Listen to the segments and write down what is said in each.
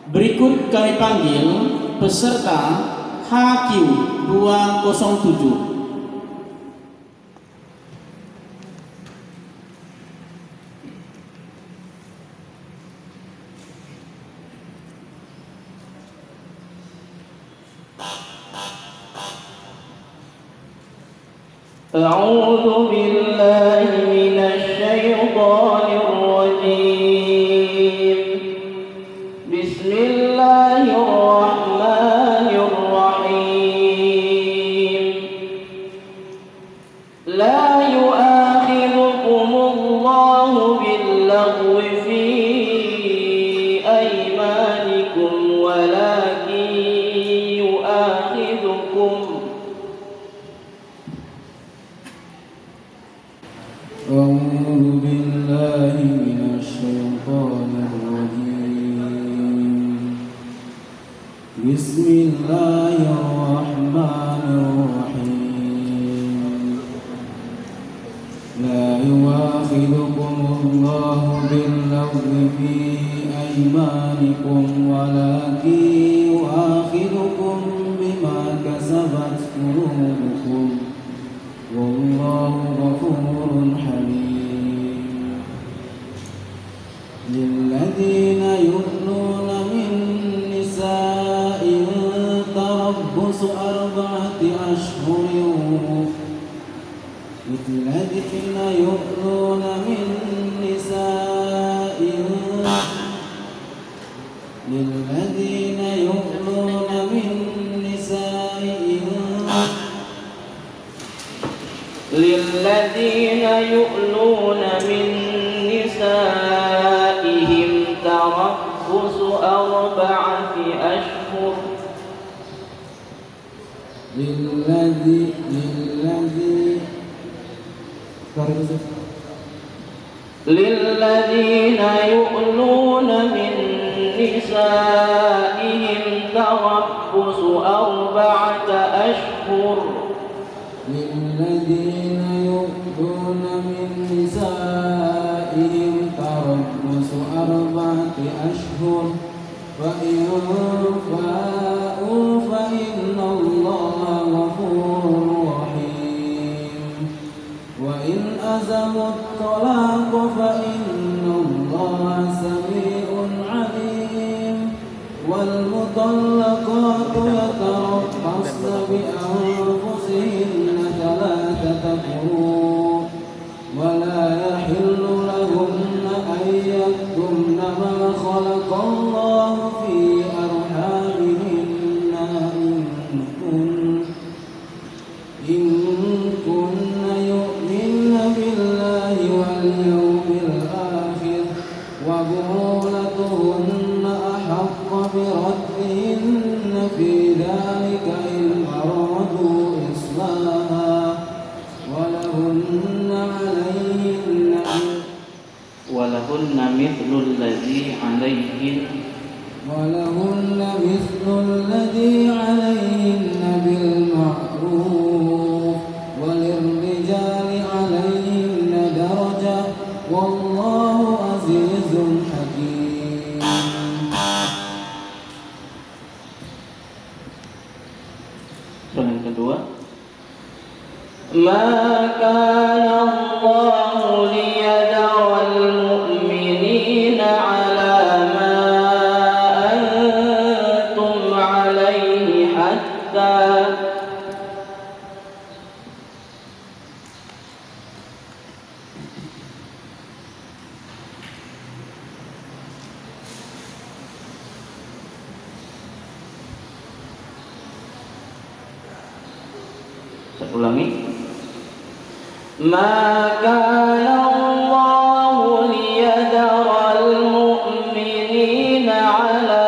Berikut kami panggil peserta HQ 207. أعوذ بالله من الشيطان الرجيم. بسم الله الرحمن الرحيم. لا يؤاخذكم الله باللغو في أيمانكم ولكن يؤاخذكم أعوذ بالله من الشيطان الرجيم. بسم الله الرحمن الرحيم. لا يؤاخذكم الله باللغو في أيمانكم ولكن يؤاخذكم بما كسبت قلوبكم والله غفور حليم. للذين يؤلون من نسائهم تربص 4 أشهر للذين يؤلون من نسائهم للذين يؤلون من نسائهم تربص 4 أشهر للذين يؤلون من نسائهم تربص 4 أشهر للذين يؤلون من نسائهم تربص 4 أشهر فإن فاءوا فإن الله غفور رحيم. وإن أزموا الطلاق فإن الله سميع عليم. والمطلقات يتربصن بأنفسهن 3 قروء ولا يحل لهن أن يكتمن ما خلق الله في أرحامهن إن كن يؤمن بالله واليوم الآخر وبعولتهن أحق بردهن في ذلك إن أرادوا إصلاحا ولهن مثل الذي عليهن بالمعروف وللرجال عليهن درجة والله عزيز حكيم. Yang kedua, ma kana Allah liyad'al mu'minina 'ala ma antum 'alaihi hatta ulangi. Ma kana Allah liyad'al mu'minina 'ala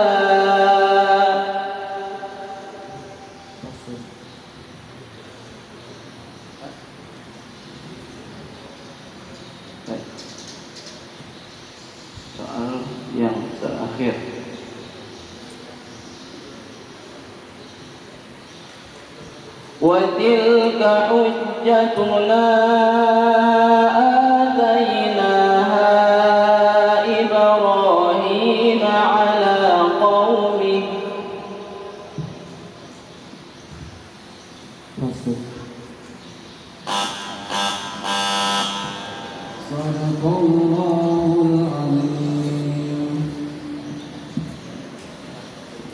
soal yang terakhir. وَتِلْكَ حُجَّتُنَا آتَيْنَاهَا إِبْرَاهِيمَ عَلَى قَوْمِهِ Sadaqallahul azim.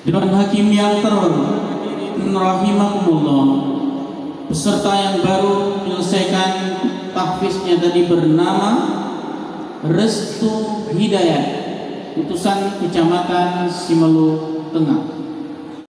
Dewan Hakim yang terhormat, rahimakumullah, peserta yang baru menyelesaikan tahfiznya tadi bernama Restu Hidayat, utusan Kecamatan Simelu Tengah.